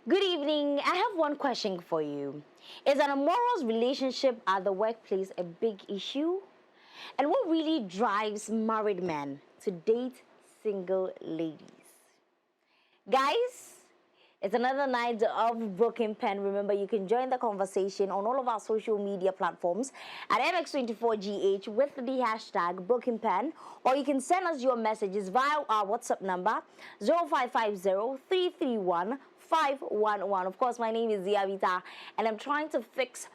Good evening. I have one question for you. Is an amorous relationship at the workplace a big issue? And what really drives married men to date single ladies? Guys, it's another night of Broken Pen. Remember, you can join the conversation on all of our social media platforms at MX24GH with the hashtag Broken Pen, or you can send us your messages via our WhatsApp number 0550-331-511. Of course, my name is Ziavita, and I'm trying to fix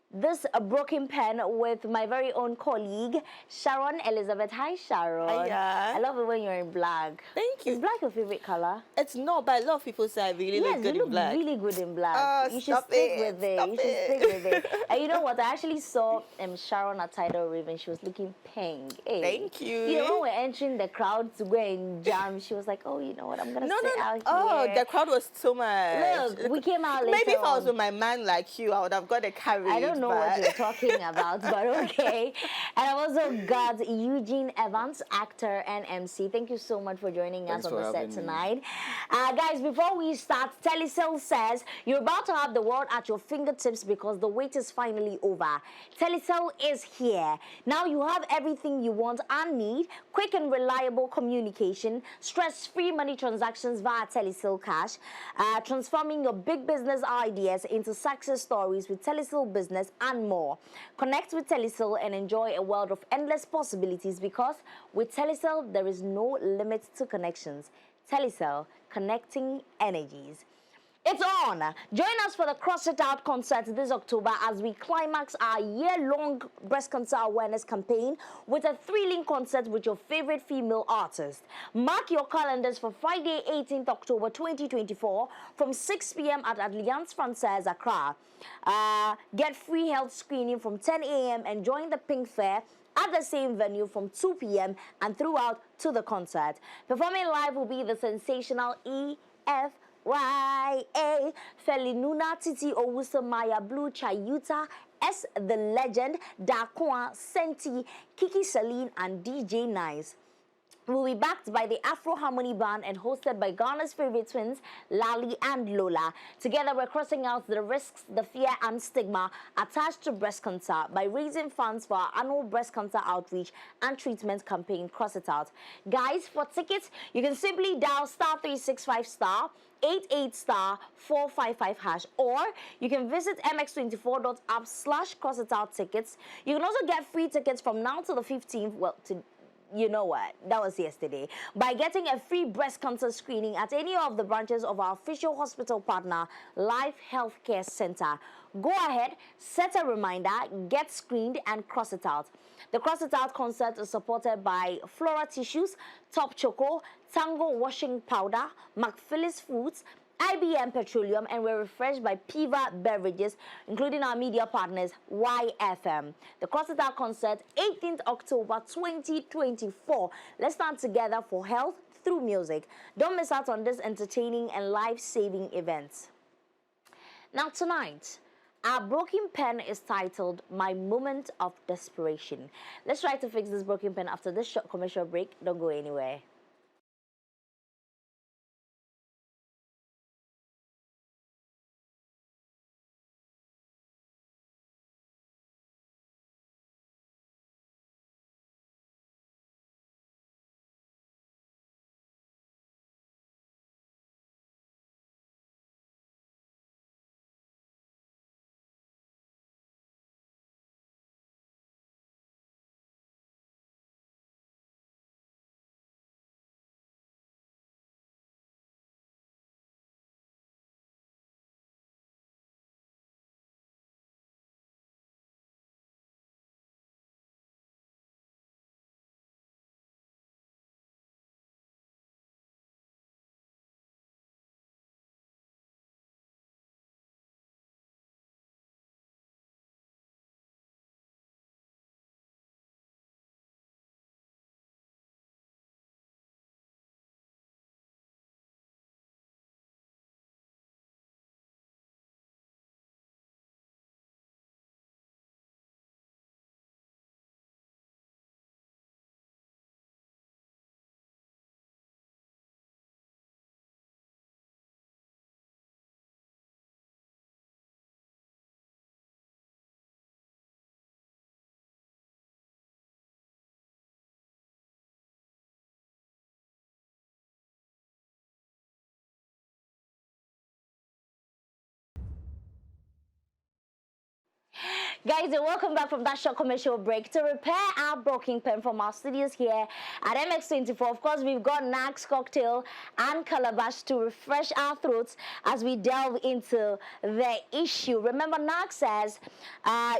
this a broken pen with my very own colleague Sharon Elizabeth. Hi Sharon. Hiya. I love it when you're in black. Thank you. Is black your favorite color? It's not, but a lot of people say I really look good you look in black. really good in black. Oh, You should stick with it. Stop You should stick with it. And you know what? I actually saw Sharon at Tidal Raven. She was looking pink. Hey. Thank you. You know, when we're entering the crowd to go and jam, she was like, "Oh, you know what? I'm gonna sit out here." Oh, the crowd was too much. Look, we came out later. Maybe if I was on. with my man like you, I would have got a carriage. I don't know what you're talking about, but okay. And I've also got Eugene Evans, actor and MC. Thank you so much for joining us on the set tonight. Guys, before we start, Telecel says you're about to have the world at your fingertips because the wait is finally over. Telecel is here. Now you have everything you want and need: quick and reliable communication, stress-free money transactions via Telecel Cash, transforming your big business ideas into success stories with Telecel Business and more. Connect with Telecel and enjoy a world of endless possibilities because with Telecel, there is no limit to connections. Telecel, connecting energies. It's on. Join us for the Cross It Out concert this October as we climax our year-long breast cancer awareness campaign with a thrilling concert with your favorite female artist. Mark your calendars for Friday, 18th October 2024 from 6 p.m. at Alliance Francaise, Accra. Get free health screening from 10 a.m. and join the Pink Fair at the same venue from 2 p.m. and throughout to the concert. Performing live will be the sensational EFYA, Felinuna Titi Owusa Maya Blue Chayuta, S the Legend, Daquan, Senti, Kiki Celine, and DJ Nice. Will be backed by the Afro Harmony Band and hosted by Ghana's favorite twins, Lali and Lola. Together, we're crossing out the risks, the fear, and stigma attached to breast cancer by raising funds for our annual breast cancer outreach and treatment campaign, Cross It Out. Guys, for tickets, you can simply dial *365*88*455#, or you can visit mx24.app/crossitouttickets. You can also get free tickets from now to the 15th, well, to you know what, that was yesterday, by getting a free breast cancer screening at any of the branches of our official hospital partner, Life Healthcare Center. Go ahead, set a reminder, get screened, and cross it out. The Cross It Out concert is supported by Flora Tissues, Top Choco, Tango Washing Powder, McPhillis Foods, IBM Petroleum, and we're refreshed by Piva Beverages, including our media partners, YFM. The Cross It Out concert, 18th October 2024. Let's stand together for health through music. Don't miss out on this entertaining and life-saving event. Now tonight, our broken pen is titled My Moment of Desperation. Let's try to fix this broken pen after this short commercial break. Don't go anywhere. Guys, welcome back from that short commercial break. To repair our broken pen from our studios here at MX24, of course, we've got Nax cocktail and calabash to refresh our throats as we delve into the issue. Remember, Nax says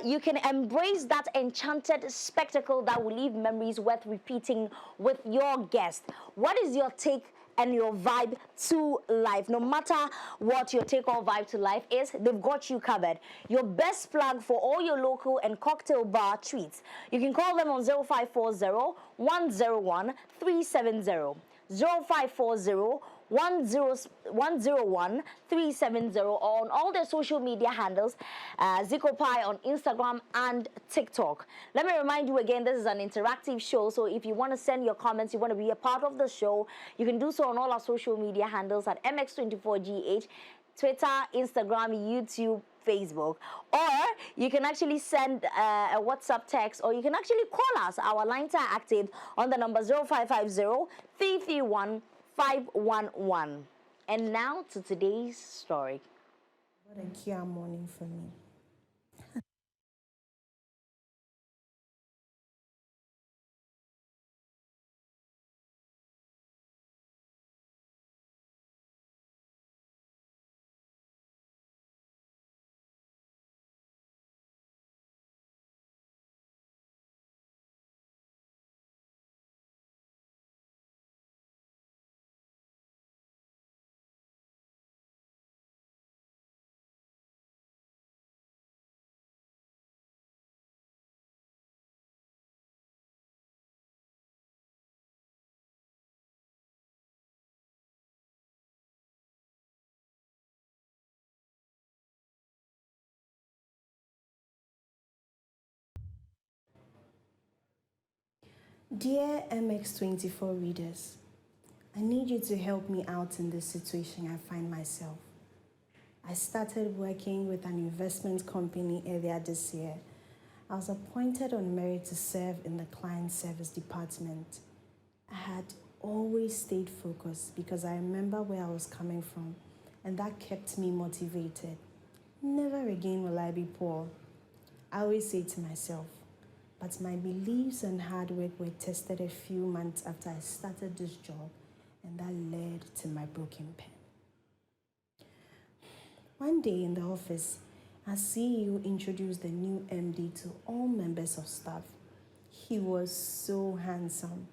you can embrace that enchanted spectacle that will leave memories worth repeating with your guest. What is your take and your vibe to life? No matter what your take or vibe to life is, they've got you covered. Your best plug for all your local and cocktail bar treats. You can call them on 0540 101 370. 0540 101 370 or on all their social media handles, Zicopi on Instagram and TikTok. Let me remind you again, this is an interactive show, so if you want to send your comments, you want to be a part of the show, you can do so on all our social media handles at MX24GH, Twitter, Instagram, YouTube, Facebook, or you can actually send a WhatsApp text, or you can actually call us. Our lines are active on the number 0550 331 511. And now to today's story. What a Kia morning for me. Dear MX24 readers, I need you to help me out in this situation I find myself. I started working with an investment company earlier this year. I was appointed on merit to serve in the client service department. I had always stayed focused because I remember where I was coming from, and that kept me motivated. Never again will I be poor. I always say to myself, but my beliefs and hard work were tested a few months after I started this job, and that led to my broken pen. One day in the office, our CEO introduced the new MD to all members of staff. He was so handsome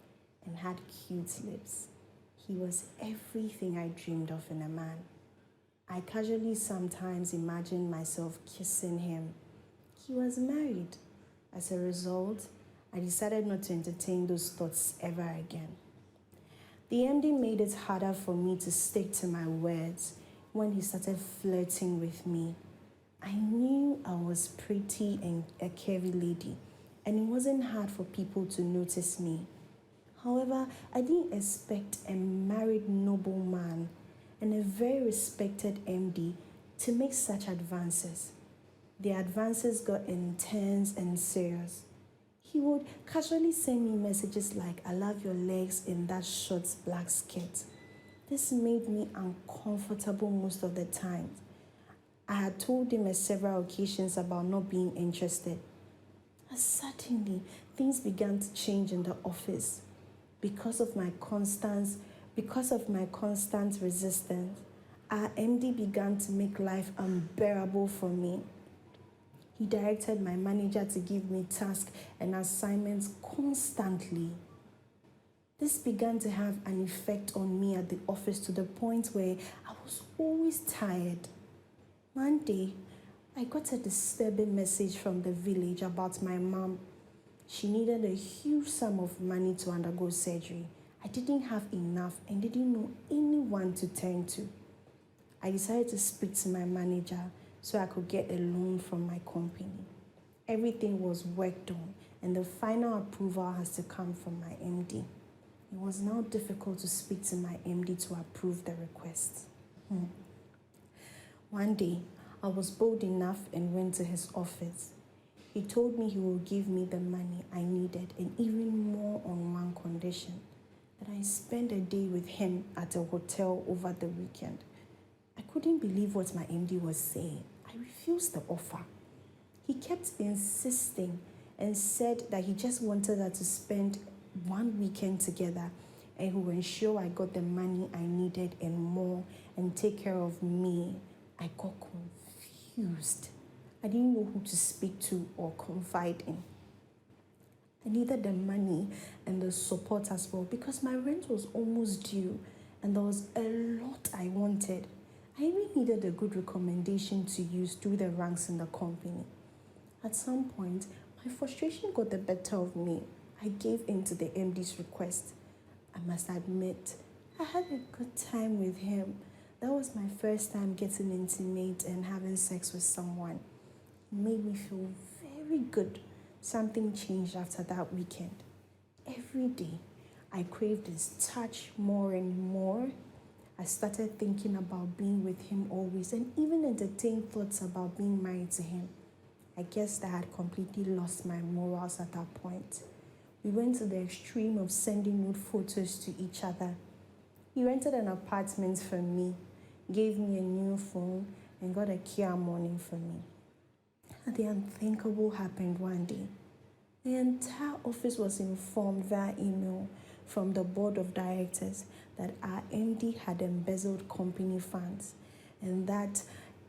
and had cute lips. He was everything I dreamed of in a man. I casually sometimes imagined myself kissing him. He was married. As a result, I decided not to entertain those thoughts ever again. The MD made it harder for me to stick to my words when he started flirting with me. I knew I was pretty and a curvy lady, and it wasn't hard for people to notice me. However, I didn't expect a married nobleman and a very respected MD to make such advances. The advances got intense and serious. He would casually send me messages like, "I love your legs in that short black skirt." This made me uncomfortable most of the time. I had told him on several occasions about not being interested. And suddenly, things began to change in the office. Because of my constant resistance, our MD began to make life unbearable for me. He directed my manager to give me tasks and assignments constantly. This began to have an effect on me at the office to the point where I was always tired. One day, I got a disturbing message from the village about my mom. She needed a huge sum of money to undergo surgery. I didn't have enough and didn't know anyone to turn to. I decided to speak to my manager so I could get a loan from my company. Everything was worked on, and the final approval has to come from my MD. It was now difficult to speak to my MD to approve the request. One day, I was bold enough and went to his office. He told me he would give me the money I needed and even more on one condition, that I spend a day with him at a hotel over the weekend. I couldn't believe what my MD was saying. I refused the offer. He kept insisting and said that he just wanted us to spend one weekend together and he would ensure I got the money I needed and more and take care of me. I got confused. I didn't know who to speak to or confide in. I needed the money and the support as well because my rent was almost due and there was a lot I wanted. I even needed a good recommendation to use through the ranks in the company. At some point, my frustration got the better of me. I gave in to the MD's request. I must admit, I had a good time with him. That was my first time getting intimate and having sex with someone. It made me feel very good. Something changed after that weekend. Every day, I craved his touch more and more. I started thinking about being with him always and even entertained thoughts about being married to him. I guess that I had completely lost my morals at that point. We went to the extreme of sending nude photos to each other. He rented an apartment for me, gave me a new phone, and got a Kia Morning for me. And the unthinkable happened one day. The entire office was informed via email from the board of directors that our MD had embezzled company funds and that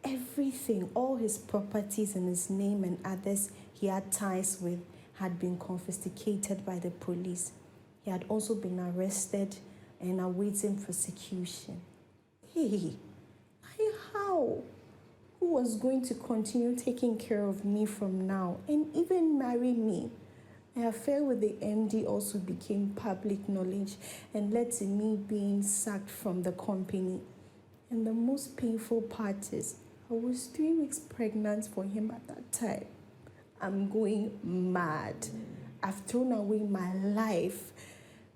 everything, all his properties in his name and others he had ties with, had been confiscated by the police. He had also been arrested and awaiting prosecution. Hey, how? Who was going to continue taking care of me from now and even marry me? My affair with the MD also became public knowledge and led to me being sacked from the company. And the most painful part is, I was 3 weeks pregnant for him at that time. I'm going mad. I've thrown away my life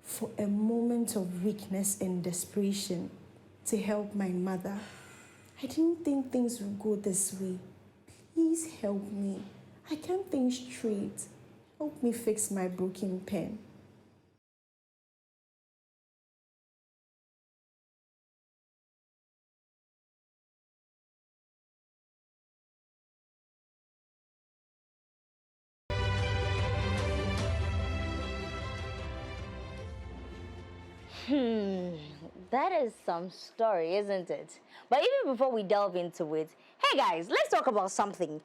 for a moment of weakness and desperation to help my mother. I didn't think things would go this way. Please help me. I can't think straight. Help me fix my broken pen. That is some story, isn't it? But even before we delve into it, hey guys, let's talk about something.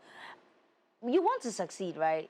You want to succeed, right?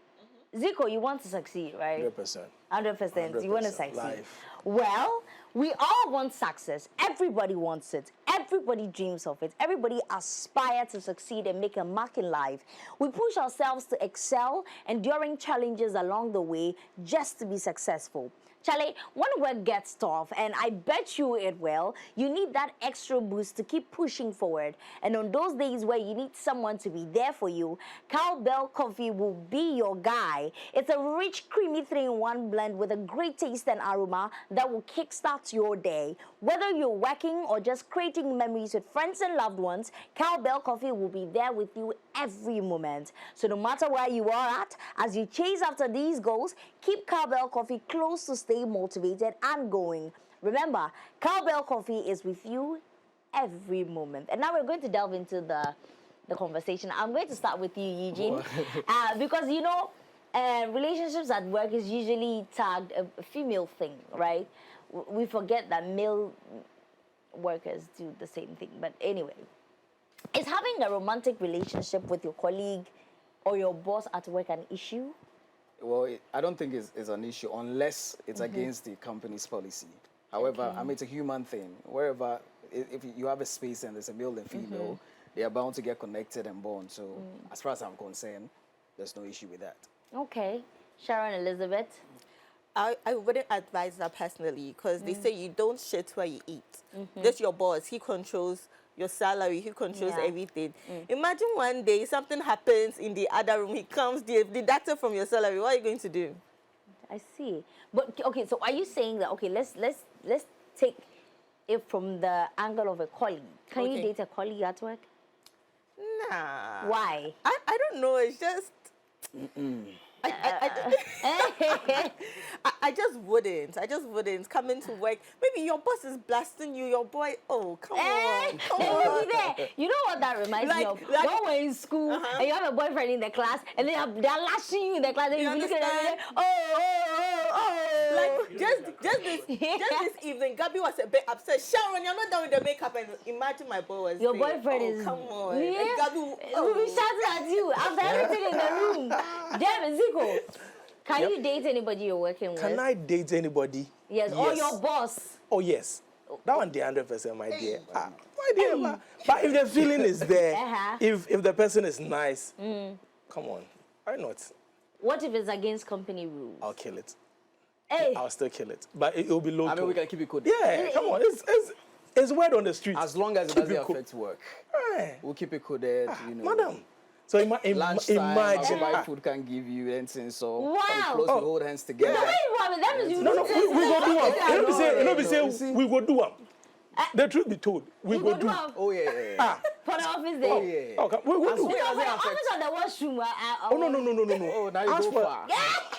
Zico, you want to succeed, right? 100%. 100%. You want to 100% succeed. life. Well, we all want success. Everybody wants it. Everybody dreams of it. Everybody aspires to succeed and make a mark in life. We push ourselves to excel, enduring challenges along the way just to be successful. Charlie, when work gets tough, and I bet you it will, you need that extra boost to keep pushing forward. And on those days where you need someone to be there for you, Cowbell Coffee will be your guy. It's a rich, creamy 3-in-1 blend with a great taste and aroma that will kickstart your day. Whether you're working or just creating memories with friends and loved ones, Cowbell Coffee will be there with you every moment. So no matter where you are at, as you chase after these goals, keep Cowbell Coffee close to stay motivated and going. Remember, Cowbell Coffee is with you every moment. And now we're going to delve into the conversation. I'm going to start with you, Eugene, because you know, relationships at work is usually tagged a female thing, right? We forget that male workers do the same thing. But anyway, is having a romantic relationship with your colleague or your boss at work an issue? Well, I don't think it's an issue unless it's against the company's policy. However, I mean, it's a human thing. Wherever, if you have a space and there's a male and female, they are bound to get connected and bond. So as far as I'm concerned, there's no issue with that. Okay. Sharon Elizabeth? I wouldn't advise that personally because they say you don't shit where you eat. That's your boss. He controls your salary. He controls everything. Imagine one day something happens in the other room. He comes, deducted from your salary. What are you going to do? I see. But okay, so are you saying that let's take it from the angle of a colleague. Can you date a colleague at work? Nah. Why? I don't know. It's just I just wouldn't. I just wouldn't come into work. Maybe your boss is blasting you. Your boy. Oh, come on, come on. You know what that reminds me of? When we're in school and you have a boyfriend in the class, and they're lashing you in the class, and you look at them, Like just this evening, Gabby was a bit upset. Sharon, you're not done with the makeup, and imagine my boy was your there. boyfriend Oh, is. come on. Yeah. And Gabby, We'll be shouting at you after everything in the room. Damn, Zico. Can you date anybody you're working with? Can I date anybody? Yes, or your boss. Oh, yes. That one, the 100%, my dear. My dear. But if the feeling is there, if the person is nice, come on. Why not? What if it's against company rules? I'll kill it. Hey. I'll still kill it. But it will be local. I mean, we can keep it code. Yeah, come on. It's word on the street. As long as it doesn't affect work. Hey. We'll keep it coded, you know. Madam. So imagine. Lunchtime, food can give you anything, so Wow. close, we hold hands together. That means you No, we go do them. You know, see? we go do them. The truth be told, we go do. Oh, yeah. for the office day. Oh, yeah. Okay, we go do. You know, for the office on the washroom. Oh, no. Oh, now you go far.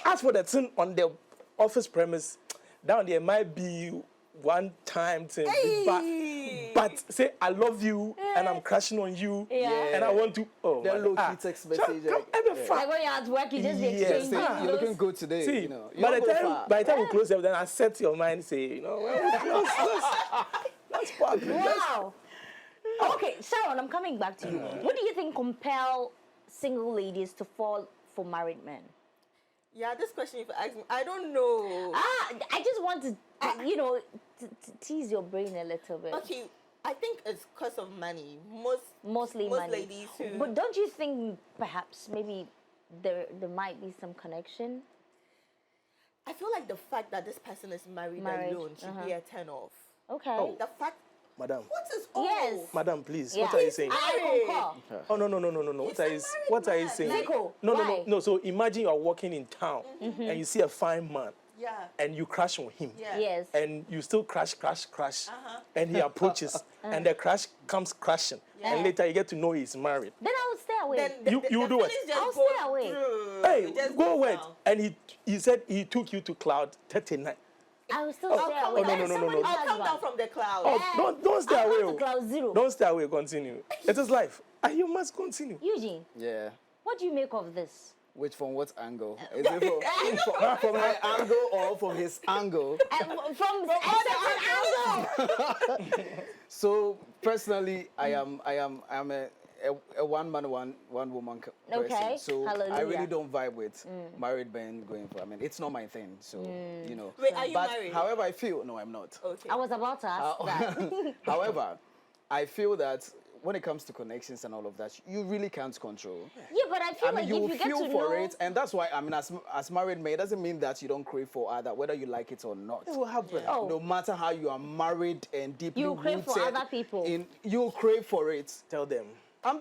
As for the thing on the office premise, down there might be one time thing. But say I love you and I'm crashing on you and I want to. Oh, They're low-key text message. Like when you're at work, you just exchange. You're looking good today. See, you know. by the time we close up, then I set your mind, say, you know, well, we close, let's pop it. Wow. Okay, Sharon, I'm coming back to you. What do you think compel single ladies to fall for married men? Yeah, this question if you ask me, I don't know. I just want to, you know, to tease your brain a little bit. Okay, I think it's because of money. Mostly most money. ladies who. But don't you think perhaps maybe there might be some connection? I feel like the fact that this person is married. Alone should be a turn off. Okay. The fact. Madam. What is all? Yes. Madam, please, Yeah. what are you saying? I concur. Oh, no. What are you saying? Zico, No. So imagine you're walking in town and you see a fine man Yeah. and you crash on him. Yeah. Yes. And you still crash, and he approaches, and the crash comes crashing, and later you get to know he's married. Then I would stay away. You do what? feelings just I'll go stay away. through. Hey, It just go goes wait. down. And he said he took you to cloud 39. I will still stay away. no. I'll come down from the cloud. Oh, don't stay I'll away. go to cloud zero. Don't stay away. Continue. It is life. And you must continue. Eugene, Yeah. what do you make of this? From what angle? Is it from my angle or from his angle? From a certain angle. So personally, I am a one man, one woman person. Okay. So I Hallelujah. really don't vibe with married men going for. I mean, it's not my thing. So you know. Wait, are you but married? however I feel, no, I'm not. Okay. I was about to ask that. However, I feel that when it comes to connections and all of that, you really can't control. Yeah, but I feel I mean, like you if will you get feel to for know, it, and that's why I mean, as married men, it doesn't mean that you don't crave for other, whether you like it or not. It will happen. Oh. No matter how you are married and deeply You crave for rooted other people. You crave for it. Tell them.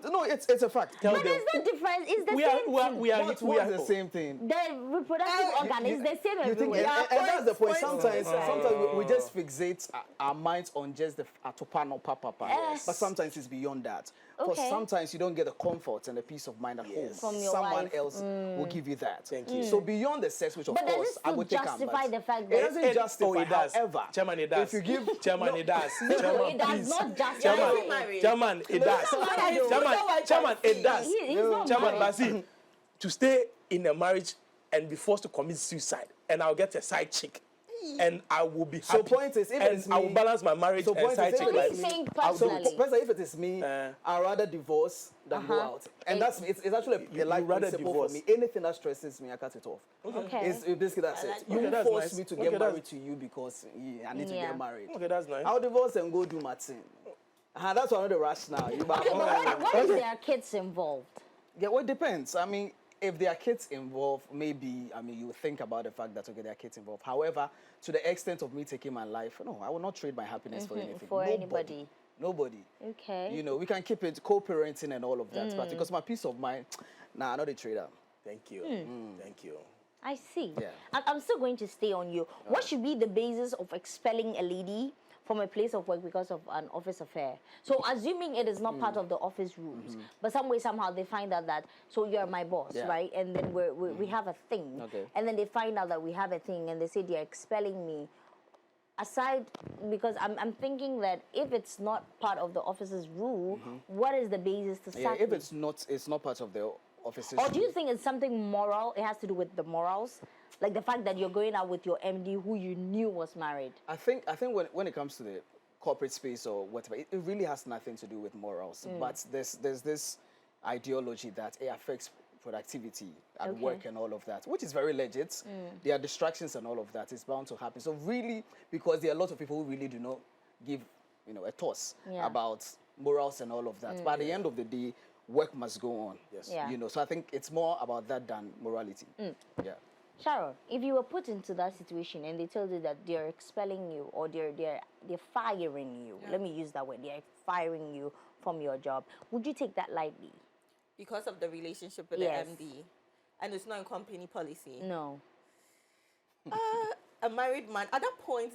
No, it's a fact. Tell but them. there's no difference. It's the We same are thing. What's the same thing? The reproductive organ is the same You think, everywhere. and that's the point. Points. Sometimes we just fixate our minds on just the atopano papa. Yes. But sometimes it's beyond that. Because Okay. sometimes you don't get the comfort and the peace of mind at home. From your Someone wife. else will give you that. Thank you. So beyond the sex, which of But does course it I still would take on, justify but the fact it that doesn't justify. it does. However, Chairman, it does. if you give Chairman, it does. No, Chairman, it does please. not justify. Chairman, it does. Chairman, it does. He's not Chairman, married. but see, to stay in a marriage and be forced to commit suicide, and I'll get a side chick, and I will be happy. So point is, if and it's I will me- balance my marriage So and point side is, chick if So life. he's saying So, personally. personally, if it is me, I'd rather divorce than go out. And that's it's actually a life rather principle divorce. for me. Anything that stresses me, I cut it off. Okay. It's basically that's it. You Okay, that's force nice. me to Okay, get that's- married to you because I need to Yeah. get married. Okay, that's nice. I'll divorce and go do my thing. That's one of the rationale. You Okay, but what if there are kids involved? Yeah, well, it depends. I mean, if there are kids involved, maybe, I mean, you would think about the fact that, okay, there are kids involved. However, to the extent of me taking my life, no, I will not trade my happiness for anything. For anybody. Nobody. Okay. You know, we can keep it co-parenting and all of that, but because my peace of mind, I'm not a trader. Thank you. Thank you. I see. Yeah. I'm still going to stay on you. What should be the basis of expelling a lady from a place of work because of an office affair. So assuming it is not part of the office rules, but some way, somehow they find out that, so you're my boss, right? And then we have a thing. Okay. And then they find out that we have a thing and they say they're expelling me. Aside, because I'm thinking that if it's not part of the office's rule, what is the basis to sack If me? it's not part of the office's Or do you rule. think it's something moral? It has to do with the morals? Like the fact that you're going out with your MD who you knew was married. I think when it comes to the corporate space or whatever, it really has nothing to do with morals. But there's this ideology that it affects productivity at work and all of that, which is very legit. There are distractions and all of that. It's bound to happen. So really, because there are a lot of people who really do not give, a toss about morals and all of that. But at the end of the day, work must go on. Yes. Yeah. So I think it's more about that than morality. Yeah. Sharon, if you were put into that situation and they told you that they're expelling you or they're firing you, let me use that word, they're firing you from your job, would you take that lightly? Because of the relationship with Yes. the MD, and it's not in company policy. No. A married man, at that point,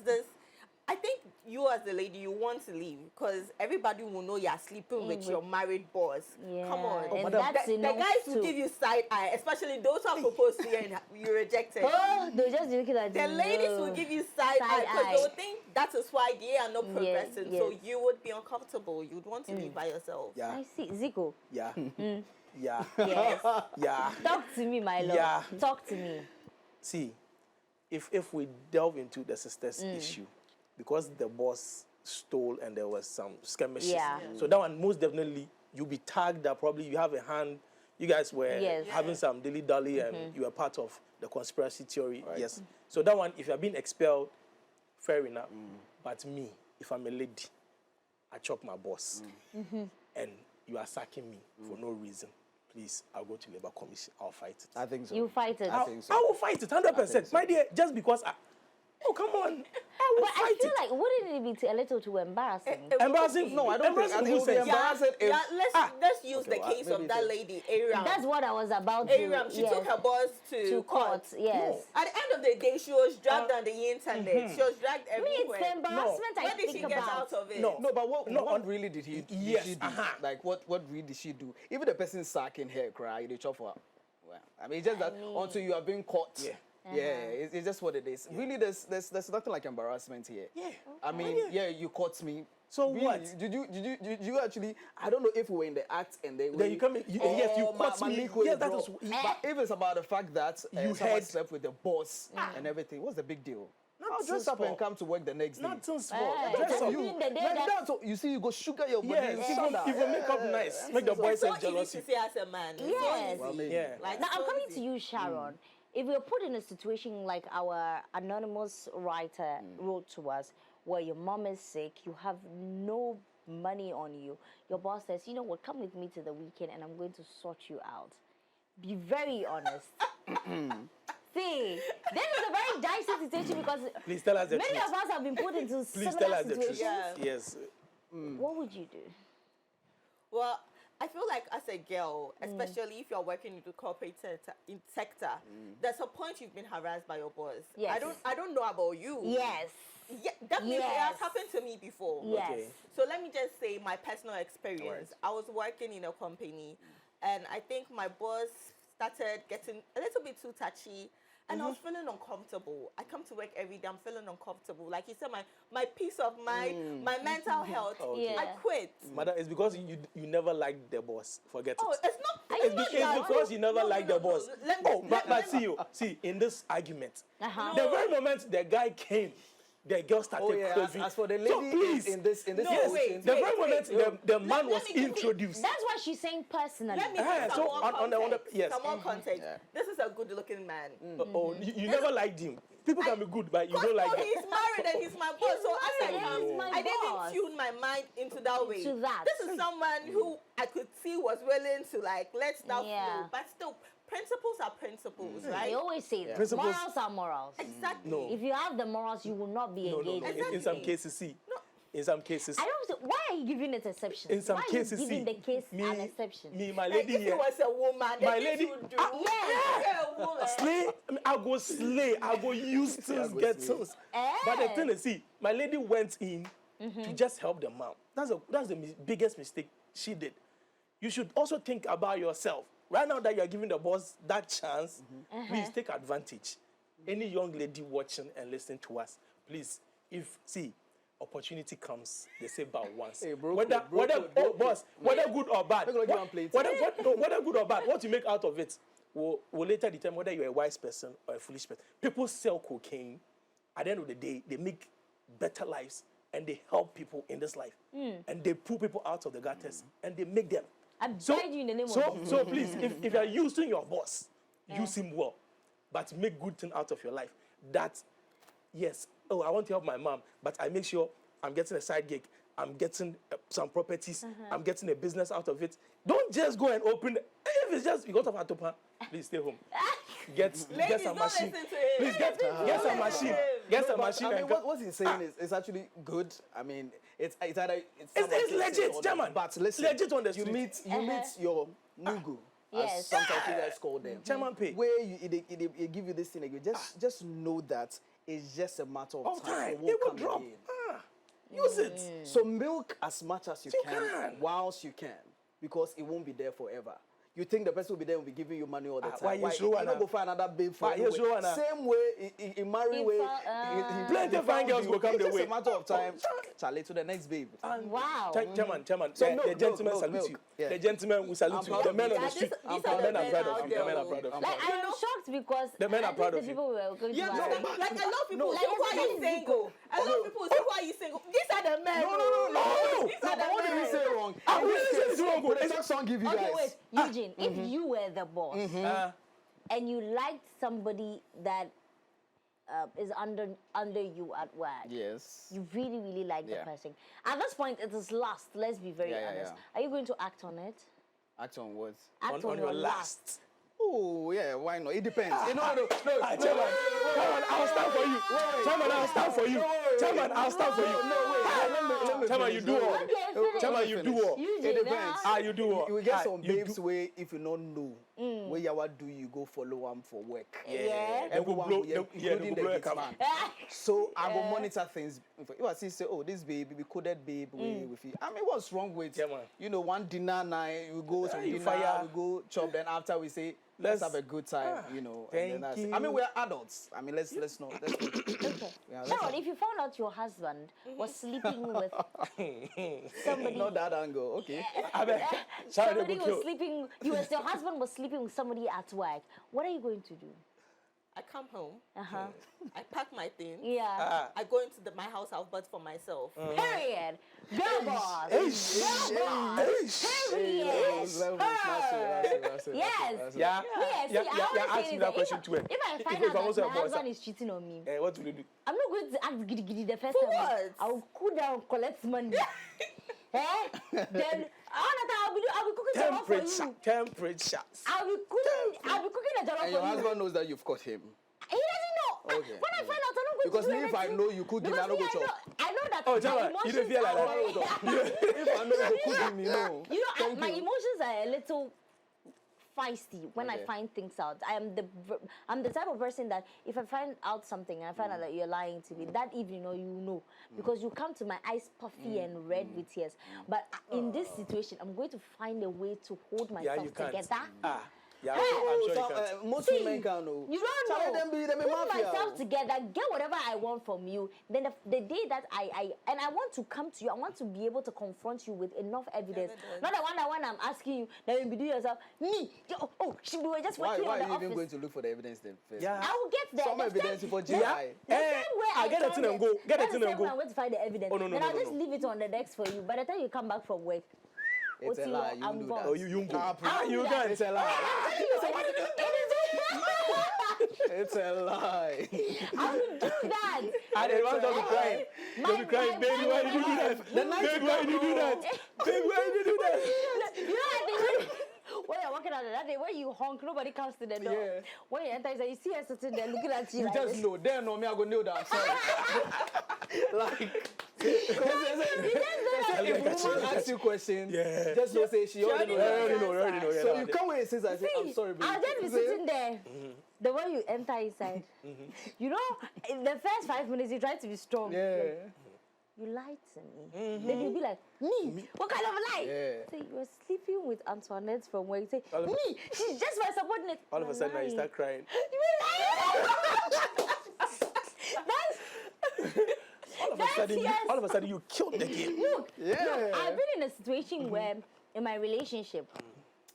I think you as the lady, you want to leave because everybody will know you're sleeping with your married boss. Yeah. Come on. And that's the enough guys will to- give you side eye, especially those who are proposed to you and you rejected. Oh, they're just looking at The you. ladies No. will give you side eye because eye. they will think that is why they are not progressing. So yes. you would be uncomfortable. You'd want to leave by yourself. Yeah. I see. Zico, Yeah. Yeah. yes. Yeah. Talk to me, my love. Yeah. Talk to me. See, if we delve into the sisters issue, because the boss stole and there was some skirmishes, so that one most definitely you'll be tagged that probably you have a hand. You guys were Yes. having some dilly-dally and you were part of the conspiracy theory. Yes. So that one, if you're being expelled, fair enough. But me, if I'm a lady, I chop my boss and you are sacking me for no reason, please, I'll go to Labour Commission. I'll fight it. I think so. You fight it. I think so. I will fight it 100%. so. My dear, just because oh, come on. I will But I fight feel it. like, wouldn't it be a little too embarrassing? Embarrassing? No, I don't think. Embarrassing I think it who would be says- embarrassing if. Let's use the well, case maybe of that it is. lady, Aram. That's what I was about to. Aram, she took her boss to court. Yes. At the end of the day, she was dragged on the internet. She was dragged I mean, it's everywhere. the embarrassment I Where did she think get about. out of it? No. No, but what No, what really did he? yes, Did she do? Like what really did she do? Even the person sacking her, cry, they chop her. Well, I mean, it's just that until you are being caught. Yeah. It's just what it is. Really, there's nothing like embarrassment here. Yeah. I mean, you caught me. So Really, what? Did you actually? I don't know if we were in the act and they. Then you come in. Yes, you caught my me. liquid Yes, that drop. is. But if it's about the fact that You someone had- slept with the boss and everything, what's the big deal? I'll Nothing dress up and small. come to work the next day. Nothing small. Hey, Dress that's up. you. The day Like that- that, so you see, you go sugar your body. Yes, even make up nice. Make the boys It's so say jealousy. easy to say as a man. It's Yes. so easy. Yeah. Like, Now, I'm so coming easy. to you, Sharon. If we're put in a situation like our anonymous writer wrote to us, where your mom is sick, you have no money on you, your boss says, you know what, come with me to the weekend and I'm going to sort you out. Be very honest. See, this is a very dicey situation because Please tell us the many truth. of us have been put into Please tell similar us the truth. situations. Yeah. Yes. What would you do? Well, I feel like as a girl, especially if you're working in the corporate sector, there's a point you've been harassed by your boss. Yes. I don't know about you. Yes. Yeah, definitely it has Yes. happened to me before. Yes. Okay. So let me just say my personal experience. I was working in a company and I think my boss started getting a little bit too touchy and I was feeling uncomfortable. I come to work every day, I'm feeling uncomfortable. Like you said, my peace of mind, my mental health, Okay. I Yeah. quit. Madam, it's because you never liked the boss. Forget Oh, it. it's not. Are It's you not sure? that. It's because you never No, liked no, the no, boss. no. Let me- But let me- see, in this argument, Uh-huh. the very moment the guy came, the girl started Oh yeah. craving. As for the So lady please, in this No, situation, wait. the very moment the man let was me give you- introduced. That's what she's saying personally. Let me Ah, give so some more on the context. yes. Some more context. Yeah. This is a good-looking man. Oh, you never liked him. People can be good, but you don't like them. He's married and he's my boss. He's So as I married and come, he's my I boss. didn't tune my mind into that way. To that. This is someone who I could see was willing to like let stuff Yeah. flow, but still, principles are principles, They right? always say that. Principles- Morals are morals. Exactly. No. If you have the morals, you will not be No. engaged. In some cases, see. In some cases. I don't. Why are you giving it exception? In some why cases, are you giving see. the case an exception? Me, my Like lady if here. it was a woman, My then lady- you do. Yeah. A woman. Slay, I go slay, I go use things, go get slay. things. Eh. But the thing is, see, my lady went in to just help the mom. That's the biggest mistake she did. You should also think about yourself. Right now that you are giving the boss that chance, please take advantage. Any young lady watching and listening to us, please, opportunity comes, they say about once. Hey, whether good or bad, whether good or bad, what you make out of it will later determine whether you're a wise person or a foolish person. People sell cocaine. At the end of the day, they make better lives and they help people in this life. And they pull people out of the gutters and they make them. So please, if you're using your boss, use him well, but make good thing out of your life. That, yes, I want to help my mom, but I make sure I'm getting a side gig, I'm getting some properties, I'm getting a business out of it. Don't just go and open. If it's just because of Atopa, please stay home. Get some machine. Please get some machine. Get some machine. I mean, what he's saying is actually good. I mean, it's legit, German. But listen, legit on the street. You meet your nugu. Yes. As sometimes you guys call them. German pay. Where they give you this thing again. Just know that it's just a matter of time. It will drop. Use it. So milk as much as you can, whilst you can, because it won't be there forever. You think the person will be there and will be giving you money all the time. Why you sure? You don't go find another babe for you. Same way, in married way, plenty of fine girls will come the way. It's just a matter of time. Charlie, to the next babe. Wow. Chairman. So the gentleman salute you. Yeah. The gentleman will salute you. The men on the street. These The are men the are proud men of you. The men are proud of you. Like, I am shocked because The men are proud of the you. people were going to Yeah, marry. like a lot of people Like, say, why are you it's single? A lot of people say, why are you single? These are the men. No. These are the What did we men. say wrong? I'm really saying it's wrong. Would the next song give you Okay, guys? wait, Eugene, if you were the boss and you liked somebody that is under you at work, Yes. you really like the Yeah. person. At this point, it is lust. Let's be very honest. Are you going to act on it? Act on what? Act On your last. Oh, yeah, why not? It depends. No. Chairman, I'll stand for you. Chairman, I'll stand for you. Chairman, I'll stand for you. Let me Chairman, you do all. Chairman, you do all. Eugene, It depends. You do all. You will get some babes where if you don't know where you do, you go follow them for work. Yeah. Everyone, including the blow gate man. So I will monitor things. If I see, say, oh, this baby, we coded babe, with you. I mean, what's wrong with, one dinner night, we go some dinner, we go chop, then after we say, let's have a good time, Thank you. I mean, we're adults. I mean, let's not. Okay. Sharon, if you found out your husband was sleeping with somebody, Not that angle, okay. somebody was sleeping, your husband was sleeping with somebody at work, what are you going to do? I come home. Uh-huh. I pack my things. Yeah. I go into my house. I'll but for myself. Period. Girl boss. Girl boss. Period. Yes. Yeah. Yes. Ask me that question too. If I find out that my husband is cheating on me, What will you do? I'm not going to act giddy the first For time. what? I'll cool down, collect money. Then I'll be cooking jollof for you. Temperature. I'll be cooking a jollof for And you. your husband knows that you've caught him. He doesn't know. Okay. When I find out, I'm not going Because to do me, if I anything. know you could give me, I don't go chop. I know that Oh, my Jama, you emotions don't feel like are that. If I know you could give me, no. my emotions are a little feisty when I Okay. find things out. I'm the type of person that if I find out something and I find out that you're lying to me, that evening you know because you come to my eyes puffy and red with tears. But in this situation, I'm going to find a way to hold myself you can't. together. Yeah, I'm sure you So, can't. most women can know. You don't Charlie, know. them be Put mafia. myself together, get whatever I want from you. Then the day that I want to come to you, I want to be able to confront you with enough evidence. Not the one that when I'm asking you, then you be doing yourself, me. We were just Why working on are the you even office. going to look for the evidence then first? Yeah. I will get there. Some The evidence same- for the GI. same- the same way I get the found thing and go. Get the that's thing the and same way go. I'm going to find the evidence. Oh, no, Then I'll no, just no. leave it on the desk for you. By the time you come back from work, It's a lie. You I'm do gone. that. Oh, you go. I'll You do can't. that. It's a lie. It's a lie. I will do that. And they want us to cry. They'll be crying, baby, why did you do that? Baby, why did you do that? Baby, why did you do that? You know I think when you're walking out that day, when you honk, nobody comes to the door. Yeah. When you enter, you see her sitting there looking at you. You like just this. know. They know me. I go kneel down. Sorry. Like. If woman asks you questions, just don't say she already knows. So you come with and say, I'm sorry, baby. I'll just be sitting there. The way you enter inside, you know, in the first 5 minutes, you try to be strong. Yeah. you lied to me. Then you'll be like, me? What kind of lie? Yeah. Say, you were sleeping with Antoinette from where you say, me? She's just my subordinate. All of a sudden, now you start crying. You were lying. All of a sudden, you killed the game. Look, I've been in a situation where, in my relationship,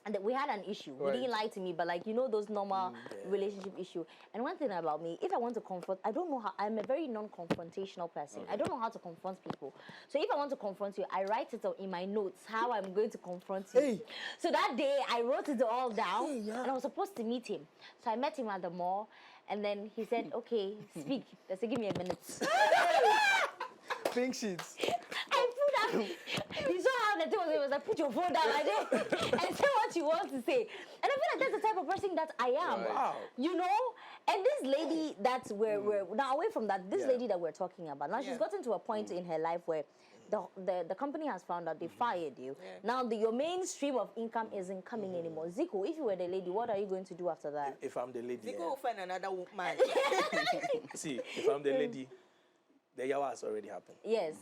and we had an issue. He didn't lie to me, but like, you know, those normal relationship issue. And one thing about me, if I want to confront, I don't know how, I'm a very non-confrontational person. I don't know how to confront people. So if I want to confront you, I write it in my notes how I'm going to confront you. So that day, I wrote it all down, and I was supposed to meet him. So I met him at the mall, and then he said, okay, speak. I said, give me a minute. Pink sheets. I put up. You saw how the thing was. It was like, put your phone down like this and say what you want to say. And I feel like that's the type of person that I am. Wow. You know. And this lady that we're now away from that. This lady that we're talking about now, she's gotten to a point in her life where the company has found out they fired you. Now your main stream of income isn't coming anymore. Zico, if you were the lady, what are you going to do after that? If I'm the lady, Zico will find another woman. see, if I'm the lady, the yawa has already happened. Yes.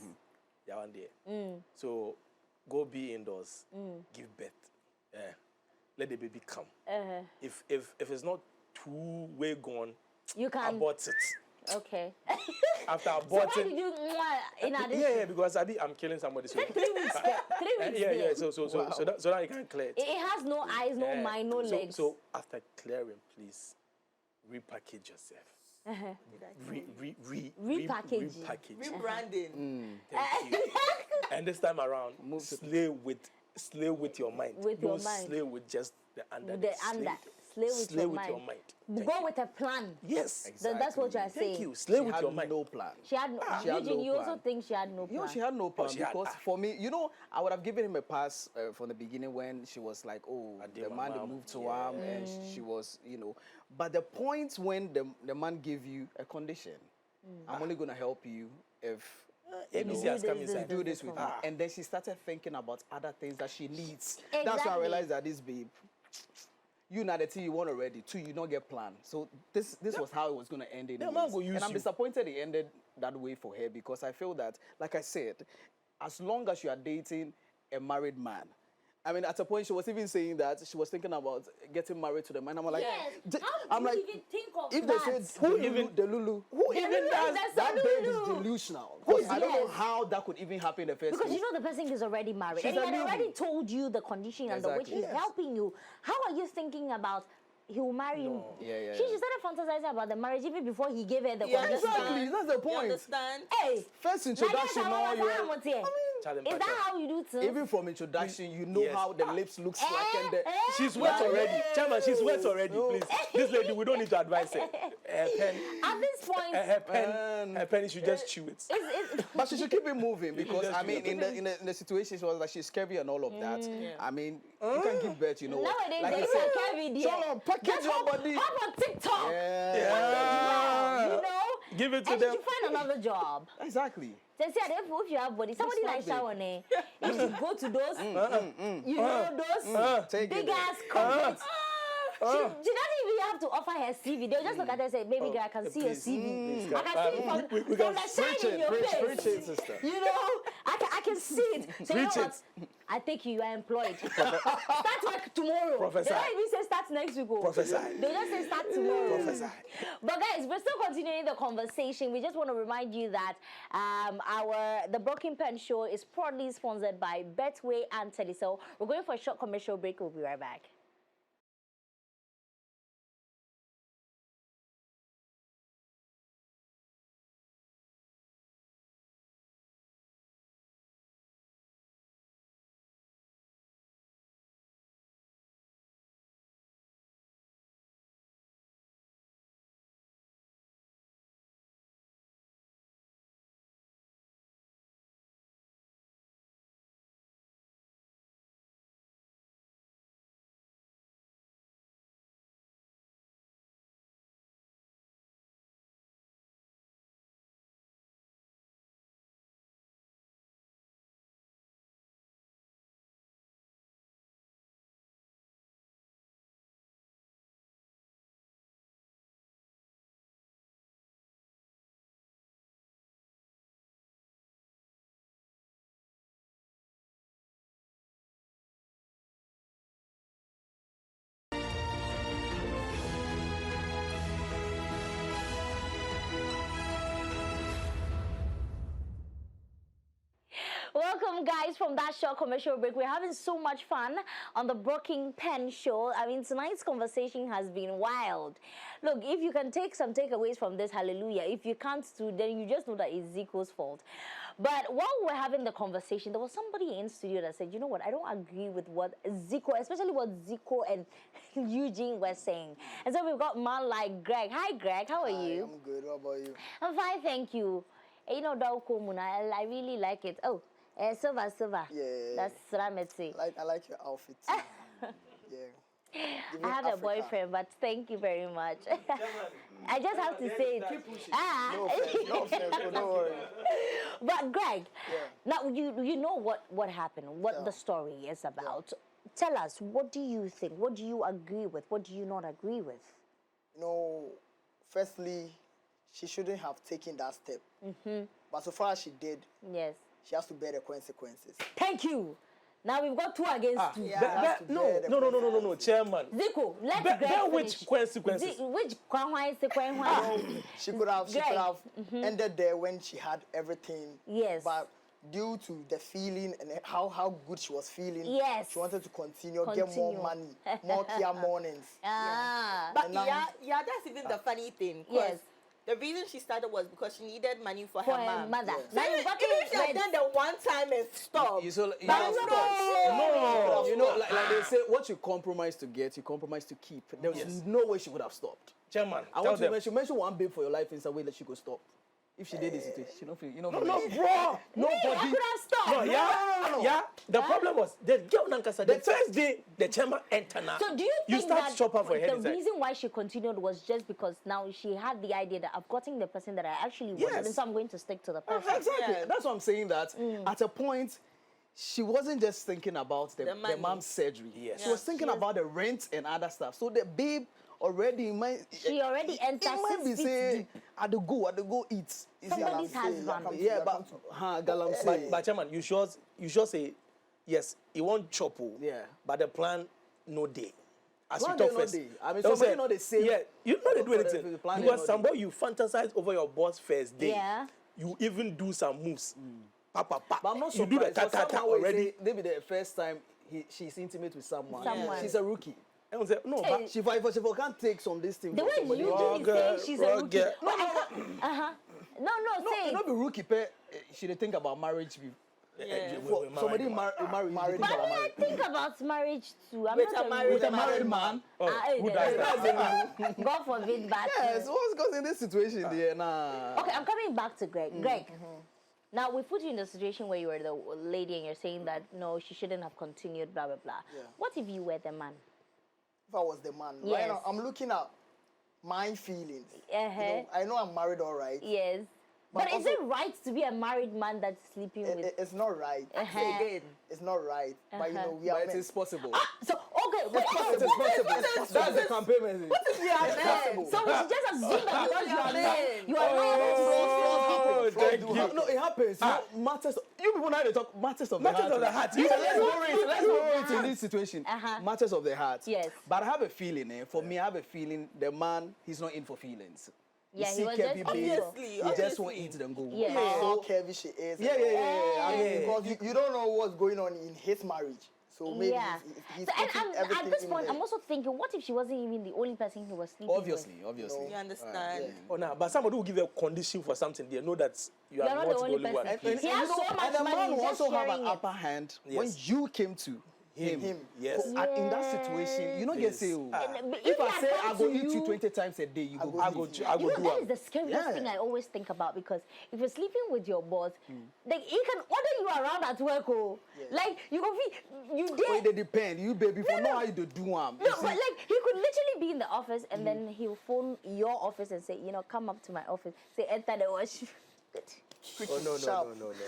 Yawa there. So go be indoors, give birth, let the baby come. If it's not 2 way gone, You can abort it. Okay. After So aborting, why did you in addition? yeah, because I'm killing somebody. So 3 weeks. 3 weeks. yeah. there. So now you can clear it. It has no eyes, no mind, no legs. So after clearing, please repackage yourself. Repackage. Repackage. Rebranding. Thank you. And this time around, slay with your mind. With your Don't mind. slay with just the under. The under. Slay with Slay your with mind. your mind. Go with a plan. Yes. That's what you are saying. Thank you. Slay She with had your mind. no plan. She had no. She had Eugene, no you also plan. think she had no plan? She had no plan she had- because for me, you know, I would have given him a pass from the beginning when she was like, oh, the man that moved to him and she was, you know. But the point when the man gave you a condition, I'm only going to help you if ABC has come inside. do this with me. And then she started thinking about other things that she needs. Exactly. That's why I realized that this babe, you know the thing you want already. 2, you don't get planned. So this was how it was going to end anyways. man go use And I'm you. disappointed it ended that way for her because I feel that, like I said, as long as you are dating a married man, I mean, at a point she was even saying that she was thinking about getting married to the man. I'm like, Yes. I'm How do like, you even think of if that? they say the Lulu, who even Lulu, does that's that? the Babe is Lulu. delusional. Because I don't know Yes. how that could even happen in the first Because place. you know the person is already married. She's and he a had newbie. already told you the condition under which Exactly. he's Yes. helping you. How are you thinking about he will marry you? Yeah. She started fantasizing about the marriage even before he gave her the You condition. Exactly, that's the You point. understand? Hey, First introduction, Nadia, you Shawa, Shawa, Charlie is that Patel. how you do things? even from introduction, you know Yes. how the lips looks like and the, She's wet already. Chairman, she's wet already, No. please. This lady, we don't need to advise her. Her pen, At this point, her pen, you should just chew it. it's But she should keep it moving because Just I mean, keep in the situation, she was like she's scary and all of that. I mean, you can give birth, you know what? nowadays Like they you look said, like Kevin there. Shut up, package your body. Hop on TikTok. Yeah, You know? Give it to And them. you should find another job. exactly. They say if you have body, somebody like like Shawan, you should go to those, you know, those Take it big there. ass companies. She doesn't even have to offer her CV. They'll just look at her and say, baby girl, I can see your CV. I can see it from we the can shine in your face. preach it, sister. You know, I can see it. So you know Preach what? I think you are employed. Start work tomorrow. Prophesy. They don't even say start next week. Prophesy. They just say start tomorrow. Prophesy. But guys, we're still continuing the conversation. We just want to remind you that the Broken Pen Show is proudly sponsored by Betway and Telecel. We're going for a short commercial break. We'll be right back. welcome, guys, from that short commercial break. We're having so much fun on the Broking Pen Show. I mean, tonight's conversation has been wild. Look, if you can take some takeaways from this, hallelujah. If you can't do, then you just know that it's Zico's fault. But while we were having the conversation, there was somebody in studio that said, you know what, I don't agree with what Zico, especially what Zico and Eugene were saying. And so we've got man like Greg. Hi, Greg. How are you? I'm good. What about you? I'm fine, thank you. You know, I really like it. Oh, silver. Yeah. That's Rametse. I like your outfit too. Yeah. I have a boyfriend, but thank you very much. I just have to say it. No offense, don't worry. But Greg, now you know what happened, what the story is about. Tell us, what do you think? What do you agree with? What do you not agree with? You know, firstly, she shouldn't have taken that step. But so far as she did, yes, she has to bear the consequences. Thank you. Now we've got 2 against 2. No, Chairman. Zico, let's Bear finish. which consequences? Which kwanhwan? She could have ended there when she had everything. Yes. But due to the feeling and how good she was feeling, yes, she wanted to continue. Get more money, more Kia mornings. But that's even the funny thing. Yes. The reason she started was because she needed money for her mom. mother. So Now even if she had done the one time and stopped. No. You know, like they say, what you compromise to get, you compromise to keep. There was no way she would have stopped. Chairman, I want to mention one babe for your life in some way that she could stop. If she did this, she don't feel, you know. No, bro. Nobody. I could have stopped. Yeah. The problem was the girl Nankasa. The first day the chairman entered. So do you think start that chop her for her head the reason why she continued was just because now she had the idea that I've gotten the person that I actually wanted, and so I'm going to stick to the person. Exactly. Yeah. That's what I'm saying. That at a point, she wasn't just thinking about the mom's surgery. Yes. She was thinking about the rent and other stuff. So the babe already she already entered. It might be saying, I do go eat. Somebody's husband. Yeah, but Chairman, you sure say yes, you want chopo. Yeah. But the plan no day. As you talk first. I mean, somebody know they say. Yeah, you know they do anything. Because somebody you fantasize over your boss first day. Yeah. You even do some moves. But I'm not you do the ta already. Maybe the first time she's intimate with someone. She's a rookie. No, but she can't take some this thing. The way you say she's a rookie. No, say. Not be rookie. She didn't think about marriage. Somebody married. But I think about marriage too. I'm with not a married man. Who does that? God forbid, but yes, what's goes in this situation there? Nah. Okay, I'm coming back to Greg. Greg. Now, we put you in the situation where you were the lady and you're saying that, no, she shouldn't have continued, blah, blah, blah. Yeah. What if you were the man? If I was the man, yes, right now, I'm looking at my feelings. You know, I know I'm married, all right. Yes. But is it right to be a married man that's sleeping with? It's not right. Again, it's not right. But you know, we are. But it is possible. So okay, it is possible. That's the campaign message. What if we are men? So we should just assume that because you are men, you are liable to thank you. No, it happens. Matters. You people now they talk matters of the heart. Matters of the heart. Let's borrow it in this situation. Matters of the heart. Yes. But I have a feeling. For me, I have a feeling the man, he's not in for feelings. Yeah, he was just he just won't eat them go. Yeah. How curvy she is. Yeah. I mean, because you don't know what's going on in his marriage. So maybe he's and at this point, I'm also thinking, what if she wasn't even the only person he was sleeping with? Obviously. You understand? Oh, no, but somebody will give you a condition for something. They know that you are not the only one. He has so much the money, man will also have an sharing upper hand when you came to him. Yes. In that situation, you don't get say. If I say I go eat you 20 times a day, you go. I go do that is the scariest thing I always think about, because if you're sleeping with your boss, like he can order you around at work, like you go you dare. Well, they depend. You baby for know how you do them. No, but like he could literally be in the office and then he'll phone your office and say, come up to my office, say enter the wash.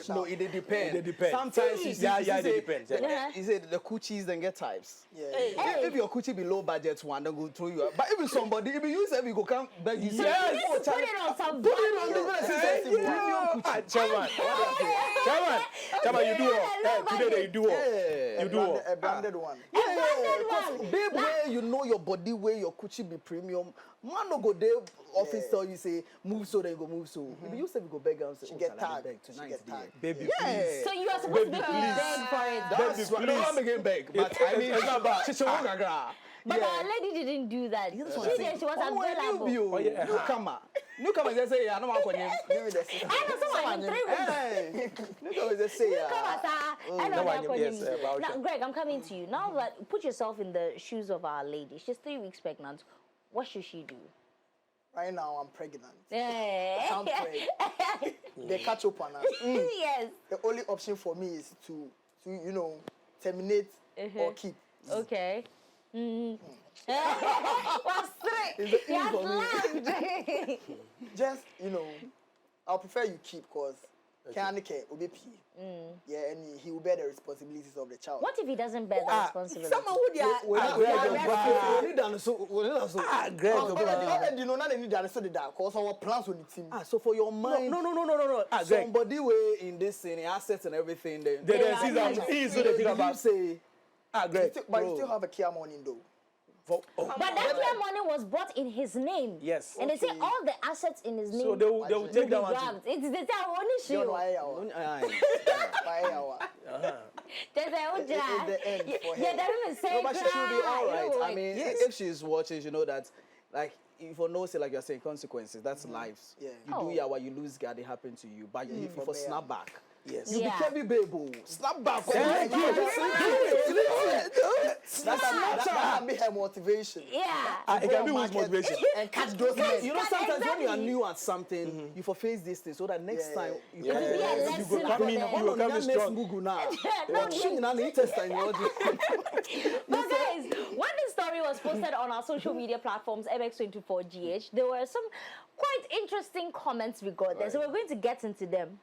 No, it depends. It depends. Sometimes it depends. He said the coochies then get types. Yeah. If your coochie be low budget one, then go through you. But if somebody, if you say we go come beg you, put it on some. Put it on the premium coochie. Chairman, you do all. Today you do all. A branded one. And Babe, where you know your body, where your coochie be premium. Man no go there office tell you say move so then you go move so. If you say we go beg and say She get tagged. tonight. She get tagged. Baby, Yeah. please. So you are supposed to be beg for it. That's right. No, I'm again beg, but I mean, she's a gaga. But our lady didn't do that. She said she was available. Newcomer just say, I don't want to give me the I know someone in 3 weeks. Newcomer just say, Now, Greg, I'm coming to you. Now that put yourself in the shoes of our lady. She's 3 weeks pregnant. What should she do? right now I'm pregnant. Yeah. I'm pregnant. They catch up on us. Yes. The only option for me is to you know, terminate or keep. Okay. What's It's the ease for me. Just, you know, I'll prefer you keep because can be yeah, and he will bear the responsibilities of the child. What if he doesn't bear the responsibility? Someone who they are. Greg, you know, not any that so that because our plans on the team. So for your mind, No. somebody way in this thing, assets and everything, then He's the thing about. Say, Greg, But you still have a Kia morning though. But that clear money was bought in his name. Yes. And they say all the assets in his name. So they will take that one. grabbed. It's the only You issue. know, There's a whole It's the end for her. Yeah, they don't even say no, but she should be all right. cry. I mean, if she's watching, you know that, like, if you know, say, like you're saying, consequences, that's lives. Yeah. You do what you lose, God, it happen to you. But if you snap back, Yes. you be heavy, baby. Snap back. That can be her motivation. Yeah. It can be whose motivation. And catch those men. You know, sometimes when you are Exactly. new at something, you face this thing so that next time you It'll be a lesson You go come in, for them. you go come in strong. But guys, when this story was posted on our social media platforms, MX24GH, there were some quite interesting comments we got there. So we're going to get into them.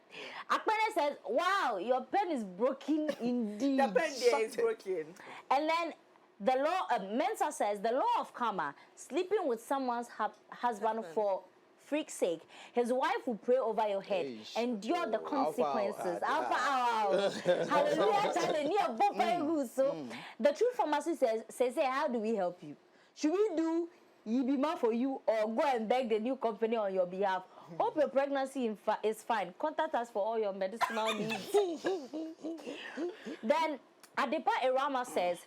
Akpene says, wow, your pen is broken indeed. The pen there is broken. And then the law, Mensa says, the law of karma, sleeping with someone's husband for freak's sake, his wife will pray over your head, endure the consequences. Hallelujah. So the true pharmacy says, how do we help you? Should we do Yibima for you or go and beg the new company on your behalf? Hope your pregnancy is fine. Contact us for all your medicinal needs. Then Adepa Erama says,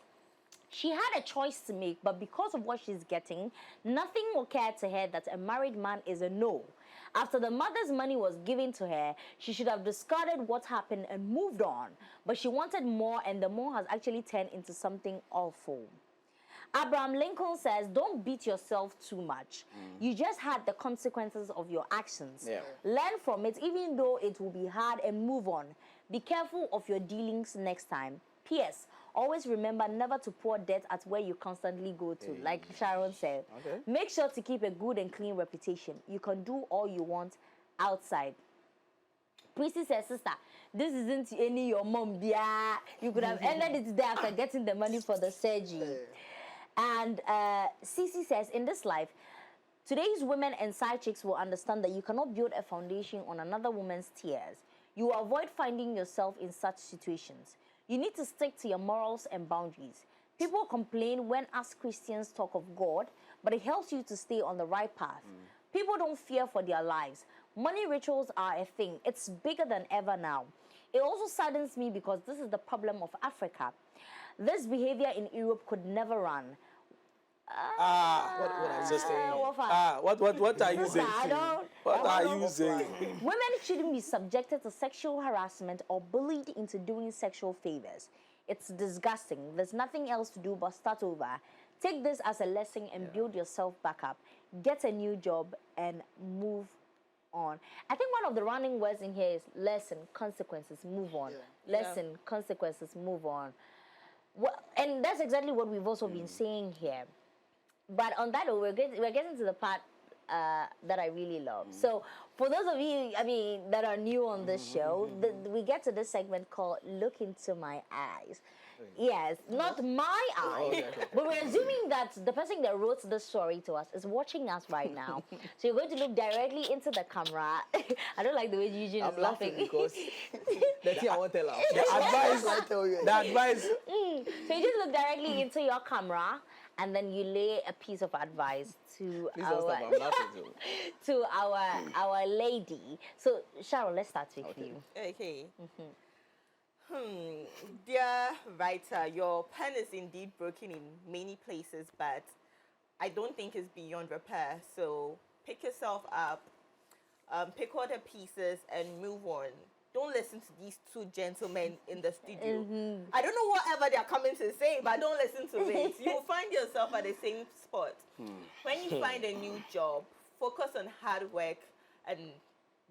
she had a choice to make, but because of what she's getting, nothing occurred to her that a married man is a no. After the mother's money was given to her, she should have discarded what happened and moved on. But she wanted more, and the more has actually turned into something awful. Abraham Lincoln says, don't beat yourself too much. You just had the consequences of your actions. Learn from it, even though it will be hard, and move on. Be careful of your dealings next time. P.S. Always remember never to pour dirt at where you constantly go to, like Sharon said. Make sure to keep a good and clean reputation. You can do all you want outside. Prissy says, sister, this isn't any your mom, dear. You could have ended it there after getting the money for the surgery. And Cece says, in this life, today's women and side chicks will understand that you cannot build a foundation on another woman's tears. You will avoid finding yourself in such situations. You need to stick to your morals and boundaries. People complain when us Christians talk of God, but it helps you to stay on the right path. People don't fear for their lives. Money rituals are a thing. It's bigger than ever now. It also saddens me because this is the problem of Africa. This behavior in Europe could never run. What are you saying? What are you saying? What are you saying? Women shouldn't be subjected to sexual harassment or bullied into doing sexual favors. It's disgusting. There's nothing else to do but start over. Take this as a lesson and build yourself back up. Get a new job and move on. I think one of the running words in here is lesson, consequences, move on. Lesson, consequences, move on. Well, and that's exactly what we've also been saying here. But on that, we're getting to the part that I really love. So for those of you, that are new on this show, we get to this segment called Look Into My Eyes. Yes, not my eye. But we're assuming that the person that wrote the story to us is watching us right now. So you're going to look directly into the camera. I don't like the way Eugene is laughing. because that's I won't tell her. The advice. So you just look directly into your camera and then you lay a piece of advice to Please don't stop, I'm laughing too. to our lady. So Sharon, let's start with you. Okay. Dear writer, your pen is indeed broken in many places, but I don't think it's beyond repair. So pick yourself up, pick all the pieces and move on. Don't listen to these two gentlemen in the studio. I don't know whatever they're coming to say, but don't listen to it. You'll find yourself at the same spot. When you find a new job, focus on hard work and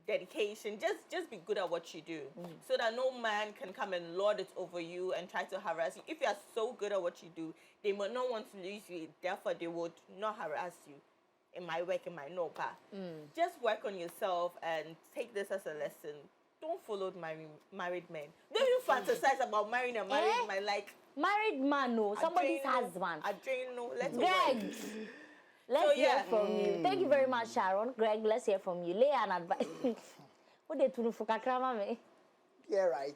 dedication. Just be good at what you do, so that no man can come and lord it over you and try to harass you. If you are so good at what you do, they might not want to lose you. Therefore, they would not harass you. In my work, in my NOPA. Just work on yourself and take this as a lesson. Don't follow married men. Don't even fantasize about marrying a married man. Like married man, no, somebody's husband. Let's Greg, let's hear from you. Thank you very much, Sharon. Greg, let's hear from you. Lay an advice. What did you do for Kakrama me? Yeah, right.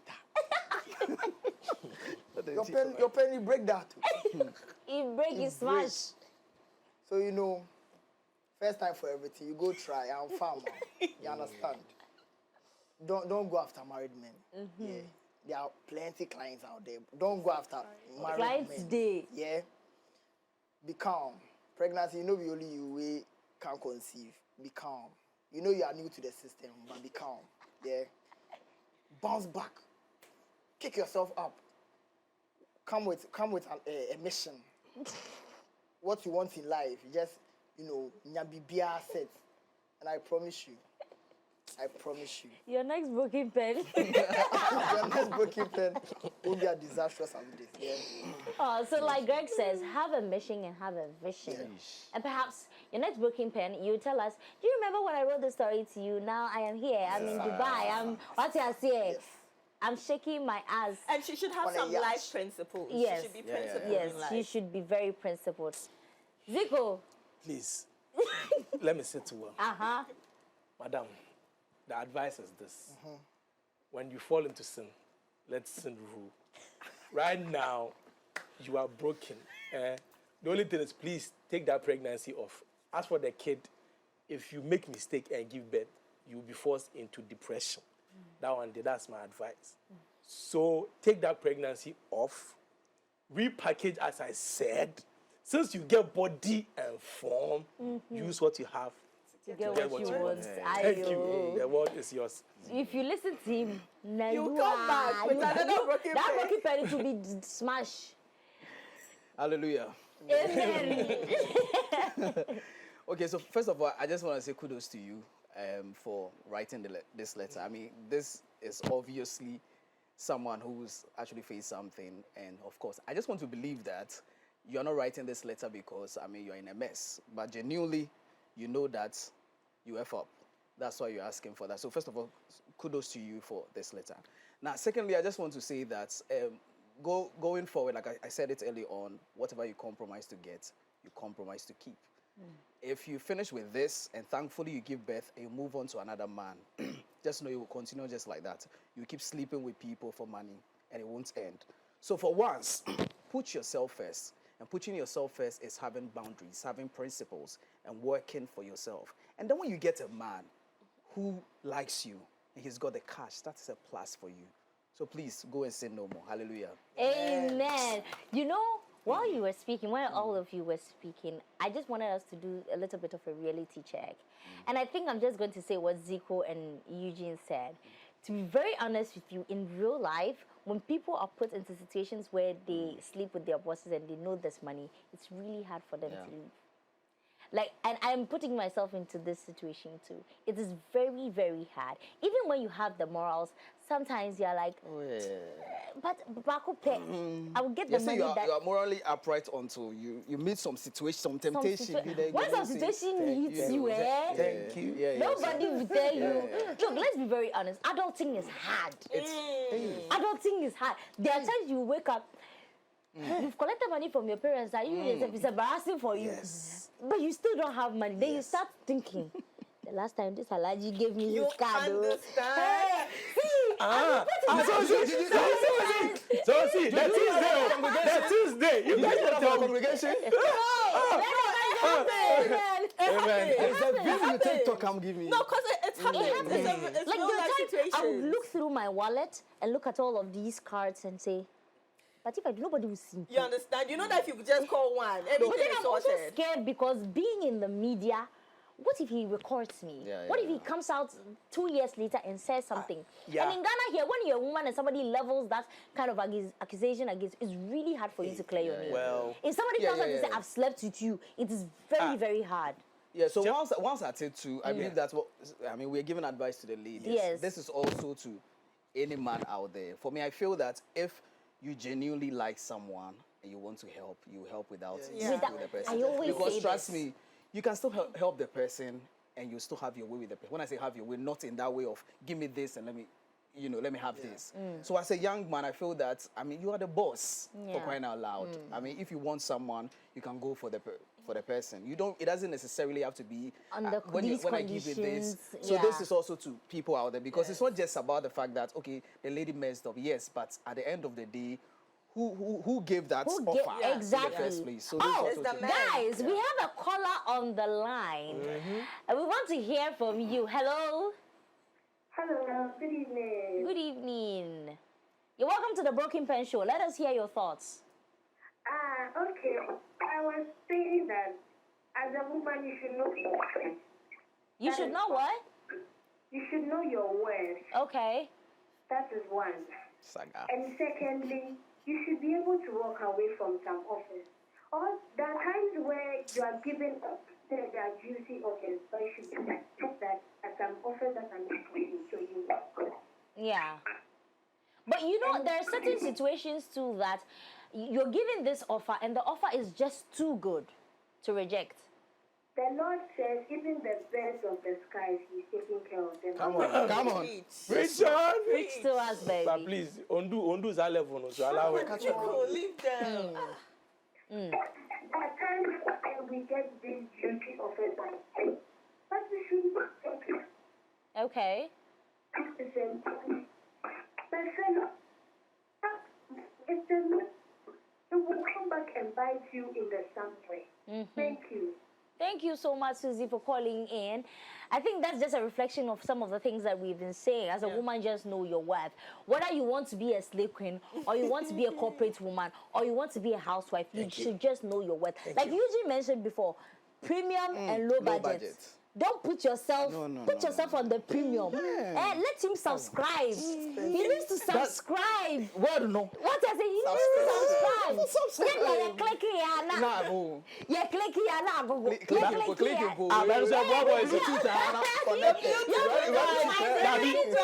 Your pen, you break that. You break, you smash. So first time for everything. You go try. I'm farmer. You understand? Don't go after married men. Yeah, there are plenty clients out there. Don't go after married Clients men. day. Yeah. Be calm. Pregnancy, we only you can conceive. Be calm. You are new to the system, but be calm. Yeah. Bounce back. Kick yourself up. Come with a mission. What you want in life, just nyabibia set. And I promise you. Your next booking pen. Your next booking pen will be a disastrous as this. Yeah. So like Greg says, have a mission and have a vision. And perhaps your next booking pen, you tell us, do you remember when I wrote the story to you? Now I am here. I'm in Dubai. What I say? Yes. I'm shaking my ass. And she should have some life principles. Yes. She should be principled Yes, in life. you should be very principled. Zico. Please, let me say to her. Madam, the advice is this. When you fall into sin, let sin rule. Right now, you are broken. The only thing is, please take that pregnancy off. As for the kid, if you make mistake and give birth, you'll be forced into depression. That's my advice. So take that pregnancy off. Repackage, as I said. Since you get body and form, use what you have. To get what you want. Thank you. The word is yours. If you listen to him, you come back with another broken pen. That broken pen will be smashed. Hallelujah. Amen. Okay, so first of all, I just want to say kudos to you for writing this letter. I mean, this is obviously someone who's actually faced something. And of course, I just want to believe that you're not writing this letter because, you're in a mess. But genuinely, you know that you F up. That's why you're asking for that. So first of all, kudos to you for this letter. Now, secondly, I just want to say that going forward, like I said it early on, whatever you compromise to get, you compromise to keep. If you finish with this and thankfully you give birth and you move on to another man, just know you will continue just like that. You keep sleeping with people for money and it won't end. So for once, put yourself first. And putting yourself first is having boundaries, having principles, and working for yourself. And then when you get a man who likes you and he's got the cash, that's a plus for you. So please go and sin no more. Hallelujah. Amen. While you were speaking, while all of you were speaking, I just wanted us to do a little bit of a reality check. And I think I'm just going to say what Zico and Eugene said. To be very honest with you, in real life, when people are put into situations where they sleep with their bosses and they know there's money, it's really hard for them to leave. And I'm putting myself into this situation too. It is very, very hard. Even when you have the morals, sometimes you're like, but I will get the money you are morally upright until you meet some situation, some temptation. When some situation hits you, Thank you. Nobody will tell you. Look, let's be very honest. Adulting is hard. Adulting is hard. There are times you wake up, You've collected money from your parents that you yourself is embarrassing for you. Yes. But you still don't have money. Then you start thinking, the last time this Alaji gave me his card. Understand? Hey, see, So see, that Tuesday, you guys don't tell me. Congregation. Amen. It's a video TikTok I'm giving you. No, because it's happening. It's like real life the time I would situations. look through my wallet and look at all of these cards and say, but if I do, nobody will see. You understand? You know that if you could just call one, But everything then is I'm also sorted. scared because being in the media, what if he records me? Yeah, What if yeah. he comes out 2 years later and says something? yeah. And in Ghana here, when you're a woman and somebody levels that kind of accusation against, it's really hard for you to clear your name. Well, If somebody comes out and say, I've slept with you, it is very, very hard. Yeah, so once I take two, I believe that's what, I mean, we're giving advice to the ladies. Yes. This is also to any man out there. For me, I feel that if you genuinely like someone and you want to help, you help without Yeah. with the person. I always because say trust this. me, you can still help the person and you still have your way with the person. When I say have your way, not in that way of give me this and let me have this. So as a young man, I feel that, I mean, you are the boss for Yeah. crying out loud. I mean, if you want someone, you can go for the person. You don't. It doesn't necessarily have to be Under when these I give you this. conditions, So yeah. this is also to people out there because it's not just about the fact that okay, the lady messed up. Yes, but at the end of the day, who gave that Who offer get- in exactly. the first place? So this Oh, is also it's the to- man. guys, we have a caller on the line. And we want to hear from you. Hello. Hello, good evening. Good evening. You're welcome to the Broken Pen Show. Let us hear your thoughts. Okay. I was saying that as a woman, you should know your worth. You should know what? You should know your worth. Okay. That is one. Saga. And secondly, you should be able to walk away from some offers. Or there are times where you are given up. There are juicy offers, but you should accept that as some offers that are not for you, so you walk away. Yeah. But you know, there are certain situations too that you're given this offer and the offer is just too good to reject. The Lord says, even the birds of the skies, He's taking care of them. Come on. Preach on. Preach to us, But baby. please, undo that level, no, so allow it. Chico, leave them. At times when we get these juicy offers, but we should not take it. Okay. At the same time, my fellow, it will come back and bite you in the same way. Thank you. Thank you so much, Susie, for calling in. I think that's just a reflection of some of the things that we've been saying. As a woman, just know your worth. Whether you want to be a slave queen, or you want to be a corporate woman, or you want to be a housewife, you should just know your worth. Like Eugene mentioned before, premium and low budget. Don't put yourself yourself on the premium. Let him subscribe. He needs to subscribe. What no? What I say? He needs to subscribe. Yeah, click here now. Nah, boo. Yeah, click here now. Click it, boo. Ah, but say boy boys, the two Connected.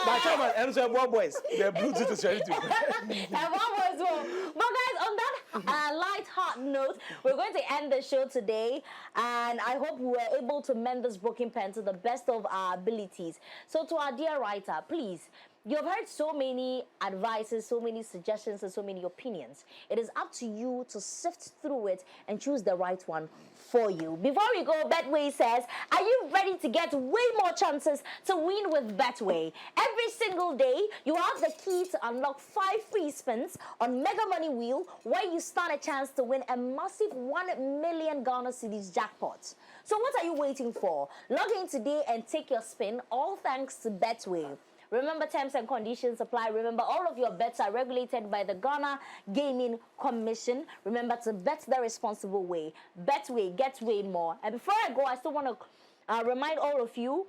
but chairman, and say boy boys, the Bluetooth is ready to go. And one more as well. But guys, on that light heart note, we're going to end the show today, and I hope we were able to mend this broken pen to the best of our abilities. So to our dear writer, please, you've heard so many advices, so many suggestions, and so many opinions. It is up to you to sift through it and choose the right one for you. Before we go, Betway says, are you ready to get way more chances to win with Betway? Every single day, you have the key to unlock 5 free spins on Mega Money Wheel, where you stand a chance to win a massive 1 million Ghana cedis jackpot. So what are you waiting for? Log in today and take your spin, all thanks to Betway. Remember, terms and conditions apply. Remember, all of your bets are regulated by the Ghana Gaming Commission. Remember to bet the responsible way. Betway, get way more. And before I go, I still want to remind all of you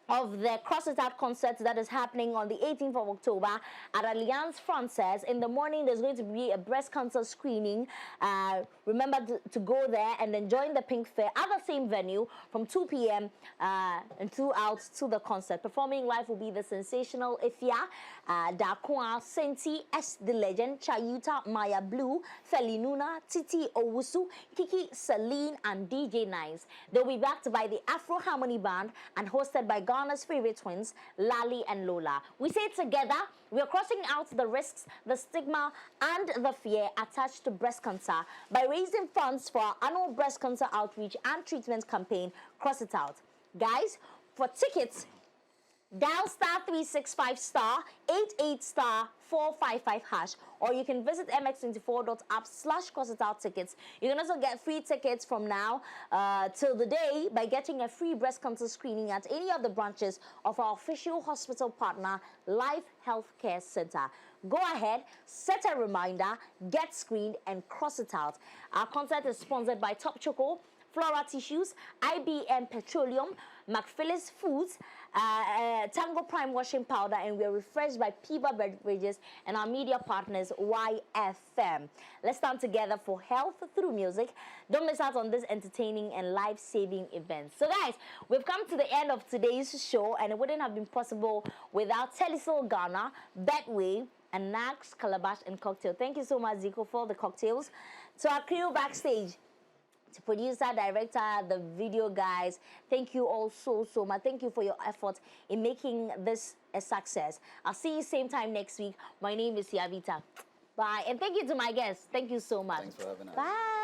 of the Cross It Out concert that is happening on the 18th of October at Alliance Francaise. In the morning, there's going to be a breast cancer screening. Remember to go there and then join the Pink Fair at the same venue from 2 p.m. And throughout to the concert. Performing live will be the sensational Ifya, Dakwa, Senti, S. The Legend, Chayuta, Maya Blue, Felinuna, Titi Owusu, Kiki, Celine, and DJ Nice. They'll be backed by the Afro Harmony Band and hosted by Ghana's favorite twins, Lali and Lola. We say together, we are crossing out the risks, the stigma, and the fear attached to breast cancer by raising funds for our annual breast cancer outreach and treatment campaign, Cross It Out. Guys, for tickets, dial *365 *88*455#, or you can visit mx24.app/crossitout tickets. You can also get free tickets from now till the day by getting a free breast cancer screening at any of the branches of our official hospital partner, Life Healthcare Center. Go ahead, set a reminder, get screened, and cross it out. Our concert is sponsored by Top Choco, Flora Tissues, IBM Petroleum, McPhillis Foods, Tango Prime Washing Powder, and we are refreshed by Piba Beverages and our media partners, YFM. Let's stand together for health through music. Don't miss out on this entertaining and life-saving event. So guys, we've come to the end of today's show, and it wouldn't have been possible without Telecel Ghana, Betway, and Nax Calabash and Cocktail. Thank you so much, Zico, for the cocktails. To our crew backstage, to producer, director, the video guys, thank you all so much. Thank you for your effort in making this a success. I'll see you same time next week. My name is Yavita. Bye. And thank you to my guests. Thank you so much. Thanks for having us. Bye.